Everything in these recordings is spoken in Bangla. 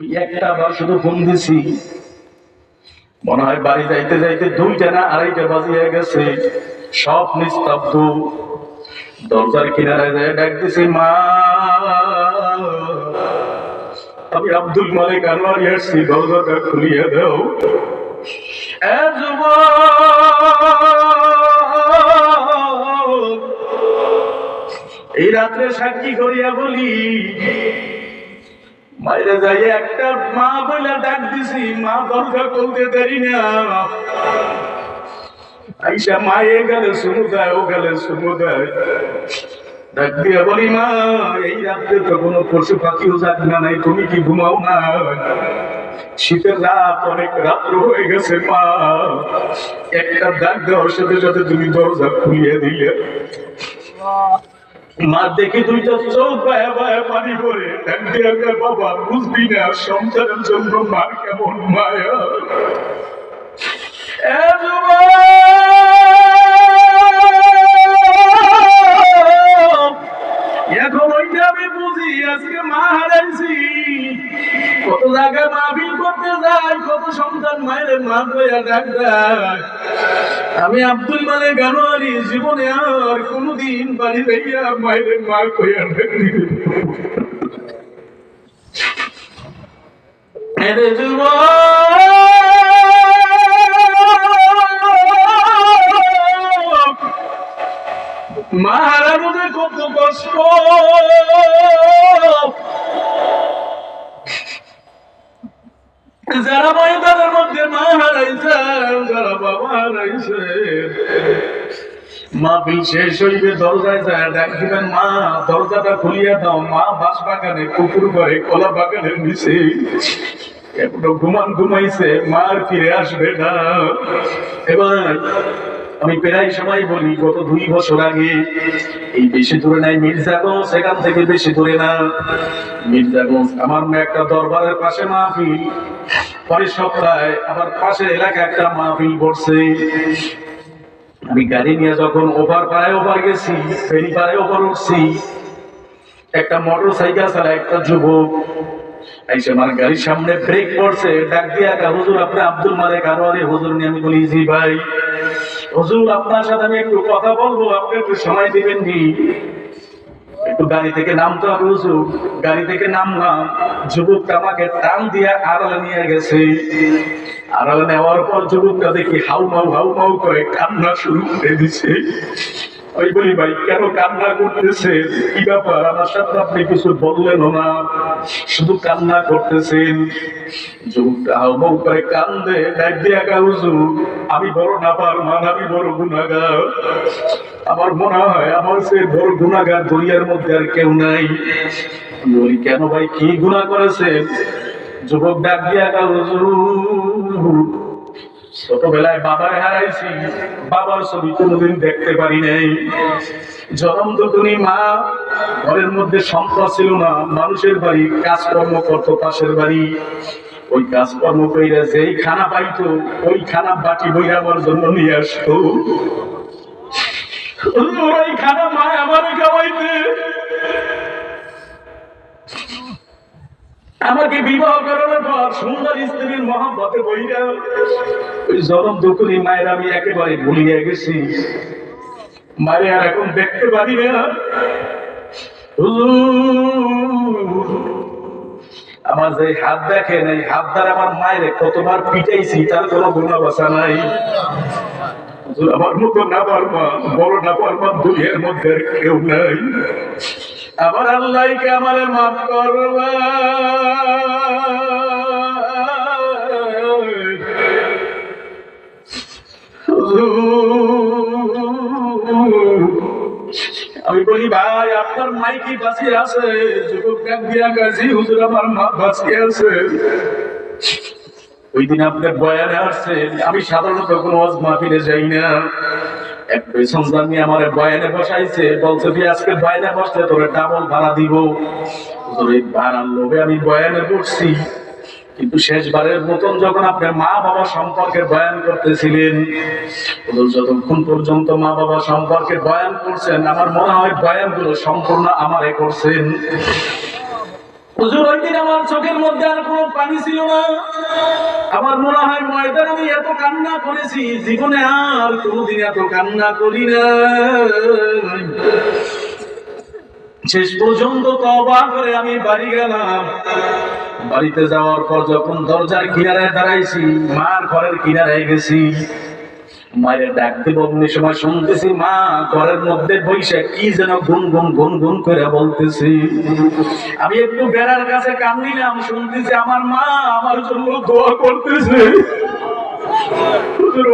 একটা বার শুধু ফোন দিছি, মনে হয় বাড়ি যাইতে যাইতে 2টা না 2:30 বাজিয়ে গেছে। সব নিস্তব্ধ। দরজার কিনারে যায় ডাক দিছি, মা আমি আব্দুল মালিক আনোয়ারি আসছি, দরজাটা খুলিয়ে দাও। এ যুবক, এই রাত্রে সাক্ষী করিয়া বলি, মাইরে যাই একটা মা বলে ডাক দিছি, মা দরজা খুলতে দেরি না। আইসা মায়ে গেলে সমুদায়, ও গেলে সমুদায়, ডাক দিয়া বলি, মা এই রাত্রে তো কোনো পশু পাখিও যাক না নাই, তুমি কি ঘুমাও না? শীতের রাত, অনেক রাত্র হয়ে গেছে মা, একটা ডাক দেওয়ার সাথে সাথে তুমি দরজা খুলিয়ে দিলে। মা দেখি 2টা চোখ বায়া বায়া পানি পড়ে, ডাক দিয়া কয়, বাবা বুঝবি না সংসারের জন্য মার কেমন মায়া। এ যুবক, এখন ওইটা আমি বুঝি, আজকে মা হারাইছি। কত জায়গায় মাহফিল করতে যাই, কত সন্তান মায়ের মা কইয়া ডাক দেয়। আমি আব্দুল মালিক আনোয়ারি জীবনে আর কোনদিন বাড়ি যাইয়া মায়ের মা কইয়া ডাক দিতে। এরে যুবক, মা হারানো যে কত কষ্ট। যারা ময়দানের মধ্যে মা হারাইছে, যারা বাবা হারাইছে, মাহফিল শেষ হইবে, দরজায় যায় ডাক দিবেন, মা দরজাটা খুলিয়া দাও। মা বাঁশ বাগানে, পুকুর ঘরে, কলা বাগানের নিচে এখনো ঘুমাইছে, মা আর ফিরে আসবে না। এবার আমি প্রায় সময় বলি, গত 2 বছর আগে, এই বেশি দূরে নাই মির্জাগঞ্জ, সেখান থেকে বেশি দূরে না মির্জাগঞ্জ, আমার একটা দরবারের পাশে মাহফিল, পরের সপ্তাহে আবার পাশের এলাকায় একটা মাহফিল করছে। আমি গাড়ি নিয়ে যখন ওভার গেছি, ফেরি পারে ওভার উঠছি, একটা মোটর সাইকেল চালায় একটা যুবক এসে আমার গাড়ির সামনে ব্রেক পড়ছে, ডাক দিয়া, হুজুর আপনি আব্দুল মালিক আনোয়ারি হুজুর? আমি বলি, জি ভাই। হুজুর আপনার সাথে আমি একটু কথা বলবো, আপনি একটু সময় দিবেন নি? একটু গাড়ি থেকে নামতে হবে হুজুর। গাড়ি থেকে নামলাম, যুবকটা আমাকে টান দিয়া আড়ালে নিয়ে গেছে। আড়ালে নেওয়ার পর যুবকটা দেখি হাউ মাউ করে কান্না শুরু করে দিছে। আমি বলি, ভাই কেন কান্না করতেছেন? কি ব্যাপার? আমার সাথে আপনি কিছু বললেন না, শুধু কান্না করতেছেন। যুবকটা হাউ মাউ করে কান্দে, ডাক দিয়া কয়, হুজুর আমি বড় নাফরমান, আমি বড় গুনাহগার। আমার মনে হয় আমার সে বড় গুনাহগার দুনিয়ার মধ্যে আর কেউ নাই। আমি বলি, কেন ভাই, কি গুনাহ করেছেন? যুবক ডাক দিয়া কয়, হুজুর ছোটবেলায় বাবার হারাইছি, বাবার ছবি কোনোদিন দেখতে পারি নাই। জনম দুটুনি মা, ঘরের মধ্যে সম্পদ ছিল না, মানুষের বাড়ি কাজকর্ম করতো, পাশের বাড়ি। ওই কাজকর্ম কইরা যেই খানা পাইতো, ওই খানা বাটি বইরা আমার জন্য নিয়ে আসতো। ওই খানা মা আমারে খাওয়াইতে। আমাকে বিবাহ করানোর পর সুন্দর স্ত্রীর মহব্বতে বইরা ওই জনম দুকুনি মায়ের আমি একেবারে ভুলিয়ে গেছি। মায়ের আর এখন দেখতে পারি না। আমার যে হাত দেখেন, এই হাত দ্বারা আমার মায়ের কতবার পিটাইছি, তার কোনো গুনাহ বাঁচা নাই। আমার মতো নাফরমান, বড় নাফরমান দুনিয়ার মধ্যে কেউ নাই। আমার আল্লাহকে আমারে মাফ করবা। আমি বলি, ভাই আপনার মাই কি বাঁচিয়ে আছে? যুবক ডাক দিয়া কাছে, হুজুর আমার মা বাঁচিয়ে আছে। ওই দিন আপনার বয়ানে আসছেন, আমি সাধারণত কোনো ওয়াজ মাহফিলে যাই না। এক পেছনদার নিয়ে আমার বয়ানে বসাইছে, বলছে তুই আজকে বয়ানে বসতে তোরে ডাবল ভাড়া দিব। হুজুর এই ভাড়ার লোভে আমি বয়ানে বসছি, কিন্তু শেষবারের মতন যখন আপনার মা বাবা সম্পর্কে বয়ান করতেছিলেন, যতক্ষণ পর্যন্ত মা বাবা সম্পর্কে বয়ান করছেন, আমার মনে হয় বয়ানগুলো সম্পূর্ণ আমারে করছেন। হুজুর ওই দিন আমার চোখের মধ্যে আর কোনো পানি ছিল না। আমার মনে হয় ময়দানে আমি এত কান্না করেছি, জীবনে আর কোনোদিন এত কান্না করি না। শেষ পর্যন্ত তওবা করে আমি বাড়ি গেলাম। বাড়িতে যাওয়ার পর যখন দরজার কিনারায় দাঁড়াইছি, মার ঘরের কিনারায় গেছি, মায়ের ডাকতে বলতে সময় শুনতেছি মা ঘরের মধ্যে বৈশা কি যেন গুনগুন গুনগুন করে বলতেছি। আমি একটু বেড়ার কাছে কান নিলাম, শুনতেছি আমার মা আমার জন্য দোয়া করতেছে।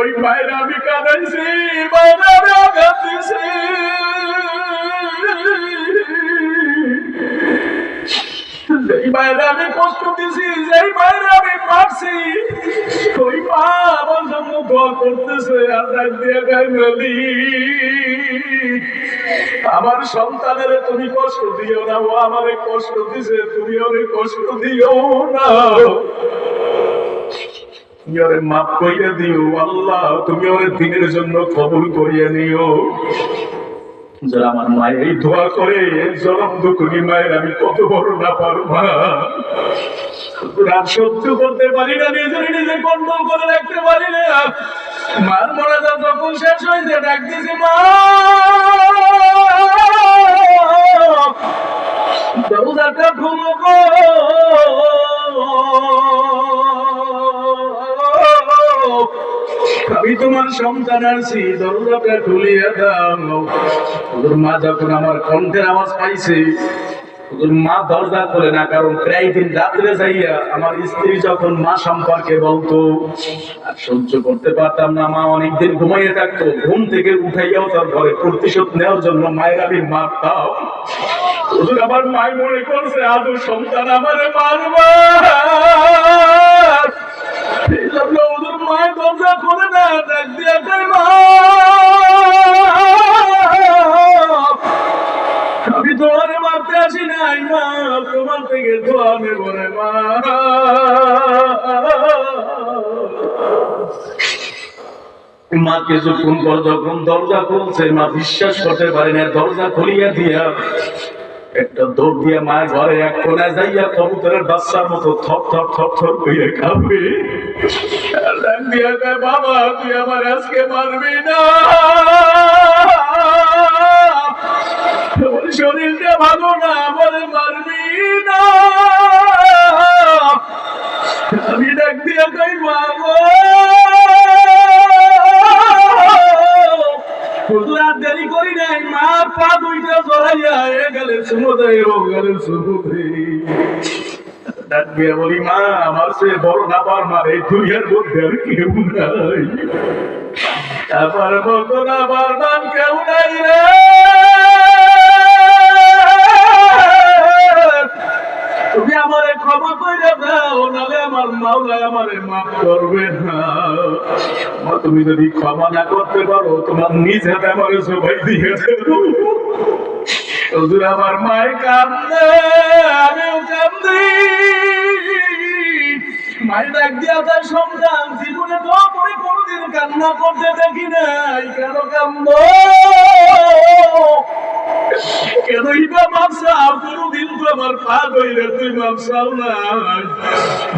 ওই মায়ের আমি কাঁদাইছি, মায়ের আমি আঘাত দিছি। যেই মায়ের আমি কষ্ট দিছি, যেই মায়ের আমি মারছি, ওই মা আমার জন্য দোয়া করতেছে। আর ডাক দিয়ে গাইলি, আমার সন্তানের তুমি কষ্ট দিও না, ও আমারে কষ্ট দিছে, তুমি ওরে কষ্ট দিও না। ওরে মাফ কইরা দিও আল্লাহ, তুমি ওরে দিনের জন্য কবুল করিয়া নিও। যারা আমার মায়ের এই দোয়া করে, জনম দুঃখী মায়ের আমি কত বড় না পারবা, রাত সহ্য করতে পারি না, নিজের নিজে কন্ট্রোল করে রাখতে পারি না। মার মরাদা যখন শেষ হয়েছে, ডাক দিয়েছি মা, দরজাটা খুলো গো। আমি তোমার সন্তান আসছি, দরজাটা খুলিয়া দাও। ওদের মা যখন আমার কণ্ঠের আওয়াজ পাইছে, ওদের মা দরজা খোলে না, কারণ প্রায় দিন রাত্রে যাইয়া আমার স্ত্রী যখন মা সম্পর্কে বলতো, আর সহ্য করতে পারতাম না। মা অনেকদিন ঘুমাইয়ে থাকতো, ঘুম থেকে উঠাইয়াও তার ঘরে প্রতিশোধ নেওয়ার জন্য মায়ের আমি মারতাম। ওদের আমার মায় মনে করছে আদৌ সন্তান আমারে মারবা, ওদের মায়ের দরজা খোলে না, ডাক দিয়া কই মা, আমি তোমারে মারতে আসি নাই মা, তোমার থেকে দোয়া নেব রে মা। মা কিছুক্ষণ পর যখন দরজা খুলছে, মা বিশ্বাস করতে পারে না, দরজা খুলিয়া দিয়া একটা দৌড় দিয়া মায়ের ঘরে এক কোনায় যাইয়া কবুতরের বাচ্চার মতো থর থর থর থর করে কাঁপে। ডাক দিয়া কয় বাবা, তুই আমার আজকে মারবি না, আমার শরীরটা ভালো না, আমার মারবি না। আমি ডাক দিয়া কই বাবা, আর দেরি করি নাই, মা পা দুইটা জড়াইয়া গেলে সমুদ্রে, ও গেলে সমুদ্রে। ডাক দিয়া বলি মা, আমার সে বড় না পার মার এই দুনিয়ার মধ্যে আর কেউ নাই, আমার মতো না বারবার কেউ নাই রে। তুমি আমারে ক্ষমা করে দাও, নাহলে আমার মাওলা আমারে মাফ করবে না। তুমি যদি ক্ষমা না করতে পারো, তোমার নিজ হাতে আমারে সবাই দিয়ে দেবো। হুজুর আমার মায় কান্দে, আমিও কান্দি। মায়ের ডাক দিয়া তার সন্তান, জীবনে তো করে কোনোদিন কান্না করতে দেখি নাই, কেন কান্দো, কেনই বা মাপসাও, কোনোদিন তো আমার পা ধইলে তুই মাপসাও না।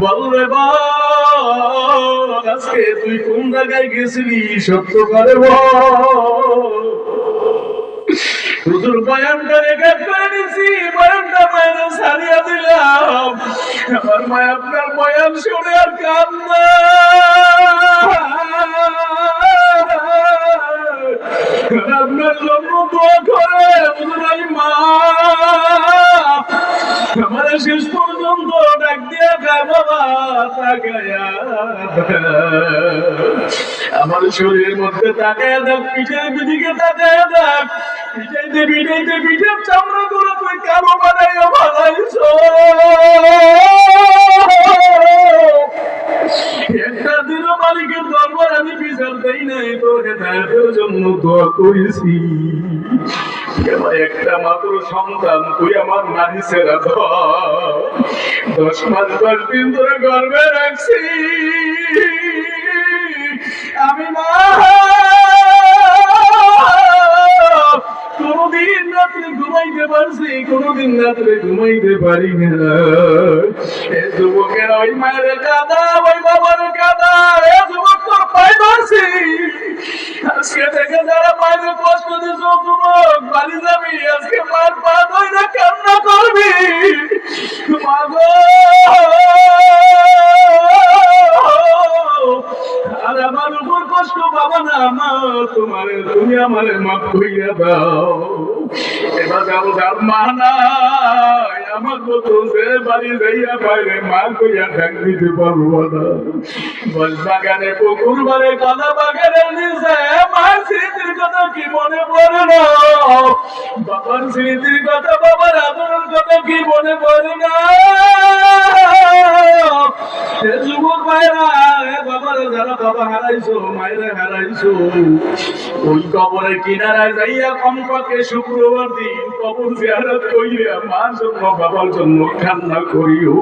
বলরে বল, আজকে তুই কোন জায়গায় গেছিলি, সত্য করে বল। হুজুর বয়ানটা রেকর্ড করে নিছি, বয়ানটা মায়ের ছাড়িয়া দিলাম। আমার মা আপনার বয়ান শুনে আর কান্না, আপনার জন্য দোয়া করে। হুজুর আমি মা আমার শেষ পর্যন্ত ডাক দিয়া গায় বাবা, তাকায়া আমার শরীরের মধ্যে তাকায়া দেখ, পিঠের দিকে তাকায়া দেখ, পিঠাইতে পিঠাইতে পিঠের চামড়া গুলো তুই কালো বানাইয়া বানাইছ। একটা দিনও মালিকের দরবার আমি বিচার দেই নাই, তোর হেদায়েতের জন্য দোয়া করেছি। আমার একটা মাত্র সন্তান, তুই আমার নারী ছেড়া 10 মাস 10 দিন ধরে গর্ভে রাখছি। আমি মা কোনদিন রাত্রে রাত্রে ঘুমাইতে পারছি, কোনদিন রাত্রে ঘুমাইতে পারি না। এ যুবকের ওই মায়ের কাদা, ওই বাবার কাদা, এ যুবক তোর পায়ে ধরছি। আজকে থেকে যারা মায়ের কষ্ট দিছ যুবক, বাড়ি যাবি, আজকে মার পা ধরে কান্না করবি। মা গো, আর আমার উপর কষ্ট পাবা না মা, তোমার তুমি আমারে মাফ কইরা দাও। এবার যাবো যার মা নাই, আমার মতো সে বাড়ি যাইয়া বাইরে মা কইয়া ডাক দিতে পারবো না। বস বাগানে পুকুর বারে কাদা বাগানের নিচে মার স্মৃতির কথা কি মনে পড়ে না, বাবার স্মৃতির কথা, বাবার আদরের কথা কি মনে পড়ে না। যুবক ভাইরা, বাবার যারা বাবা হারাইছো, মায়েরা হারাইছো, ওই কবরের কিনারায় যাইয়া কমপক্ষে শুক্রবার দিন কবর জিয়ারত কইরা মার জন্য বাবার জন্য কান্না করিও।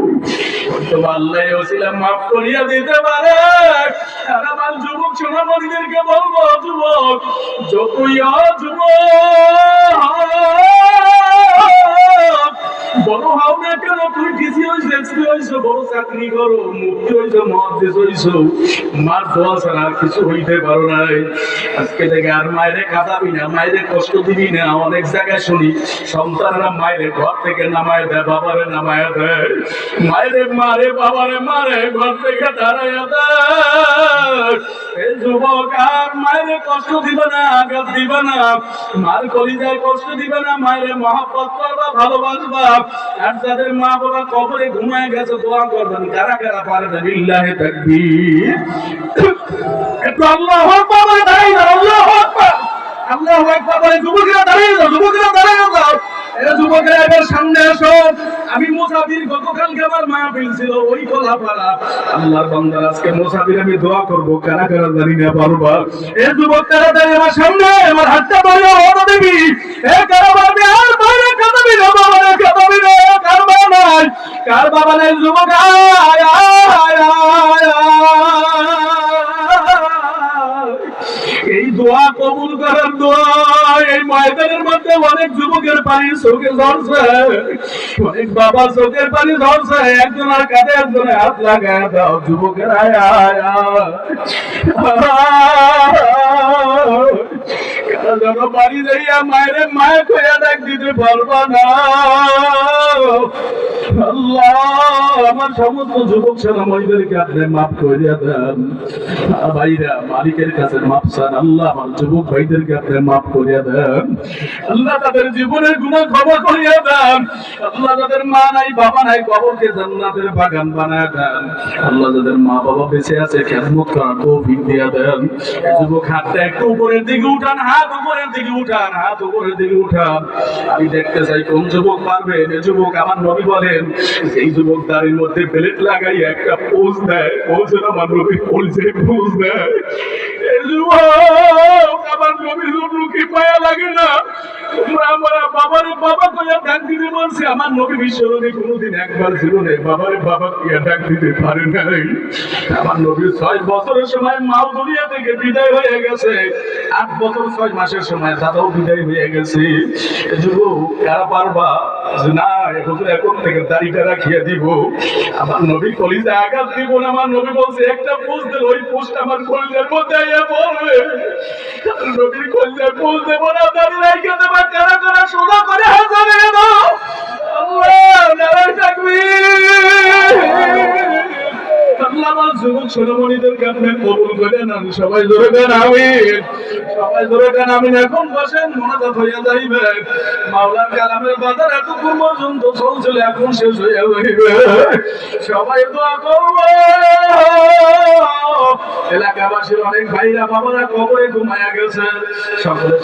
হয়তো আল্লাহ ওসিলা মাফ করিয়া দিতে পারে। আর আমার যুবক সোনামণিদেরকে বলবো, যুবক যতই বড় হও না কেন, তুই ডিসি হইছো, এসপি হইছো, বড় চাকরি করো, মুক্তি হইছো, মহাদেশ হইছো, মার দোয়া ছাড়া কিছু হইতে পারো নাই। আজকে থেকে আর মায়েরে কাঁদাবি না, মায়েরে কষ্ট দিবি না। অনেক জায়গায় শুনি সন্তানরা মায়েরে ঘর থেকে নামায় দেয়, বাবারে নামায় দেয়, মায়েরে মারে, বাবারে মারে, ঘর থেকে দাঁড়াইয়া দেয়। এই যুবক আর মায়েরে কষ্ট দিবে না, আঘাত দিবে না, মার কলিজায় কষ্ট দিবে না, মায়েরে মহব্বত করবা, ভালোবাসবা। আর যাদের মা বাবা কবরে ঘুমায় গেছে দোয়া করবেন, কারা কারা পারবেন? বিল্লাহি তাকবীর। একটু আল্লাহু আকবার বলে দাঁড়াই না, আল্লাহু আকবার, আল্লাহু আকবার বলে যুবকেরা দাঁড়িয়ে যাও, যুবকেরা দাঁড়িয়ে যাও। এরা যুবকেরা এবার সামনে আসো। আমি মুসাফির, গতকালকে আমার মাহফিল ছিল ওই কলাপাড়া। আল্লাহর বান্দার আজকে মুসাফির আমি দোয়া করবো, কারা কারা জানি না পারবা। এ যুবক তাড়াতাড়ি আমার সামনে, আমার হাতটা ধরে ওরা দেবি। এ কারা পারবি? আর বাইরে কাঁদাবি না, বাবারে কাঁদাবি না, কার বাবা নাই, কার বাবা নাই, যুবক আয় আয় আয় আয়। এই দোয়া কবুল করার দোয়া। এই ময়দানের মধ্যে অনেক যুবকের পানি চোখে ঝরছে, অনেক বাবা চোখের পানি ঝরছে। একজনের কাঁধে একজনের হাত লাগায় দাও, যুবকের আয় আয় আয়। যেন বাড়ি যাইয়া মায়ের মায়ের কইয়া ডাক দিতে পারবা না। আল্লাহ আমার সমস্ত যুবক সোনামণিদেরকে আপনি মাফ করিয়া দেন। ভাইরা মালিকের কাছে মাফ চান। আল্লাহ আমার যুবক ভাইদেরকে আপনি মাফ করিয়া দেন। আল্লাহ তাদের জীবনের গুনাহ ক্ষমা করিয়া দেন। আল্লাহ যাদের মা নাই, বাবা নাই, কবরকে জান্নাতের বাগান বানায় দেন। আল্লাহ যাদের মা বাবা বেঁচে আছে, খেদমত করার তৌফিক দিয়া দেন। যুবক হাতটা একটু উপরের দিকে উঠান, হাত উপরের দিকে উঠান, হাত উপরের দিকে উঠান। আমি দেখতে চাই কোন যুবক পারবেন। এই যুবক, আমার নবী বলেন, এই যুবক দাড়ির মধ্যে প্লেট লাগাই একটা পোজ দেয়, পোজ আমার নবী বলছে পোজ দেয়। এই যুবক, আমার নবীর জন্য কি মায়া লাগে না? তোমরা আমার বাবারে বাবা কইয়া ডাক দিতে বলছি, আমার নবী বিশ্বনবী কোনোদিন একবার জীবনে বাবারে বাবা কইয়া ডাক দিতে পারে নাই। আমার নবীর 6 বছরের সময় মাও দুনিয়া থেকে বিদায় হয়ে গেছে, 8 বছর 6 মাসের সময় দাদাও বিদায় হয়ে গেছে। যুবক কারা পারবা যে না এখন থেকে দাড়িটা রাখিয়া দিব, আমার নবী কলিজা আঘাত দিব না? আমার নবী বলছে একটা পোস্ট দিল, ওই পোস্ট আমার কলিজার মধ্যে আইয়া পড়বে। নবীর কলিজায় পোস্ট দেব না, দাড়ি রাখিয়া দেব। কারা কারা সোজা করে হাত ধরে দাও। আল্লাহ নারায়ণ তাকবীর। আল্লাহ আমার যুবক সোনামণিদেরকে আপনি কবুল করে নেন। সবাই জোরে গান আমিন, সবাই জোরে গান আমিন। এখন বসেন, মোনাজাত হইয়া যাইবে। মাওলার কালামের বাজার এতক্ষণ পর্যন্ত চলছিল, এখন শেষ হইয়া যাইবে। সবাই দোয়া করবো। এলাকাবাসীর অনেক ভাইরা বাবারা কবরে ঘুমায়া গেছে,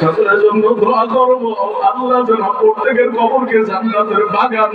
সকলের জন্য দোয়া করবো। আল্লাহ যেন প্রত্যেকের কবরকে জান্নাতের বাগান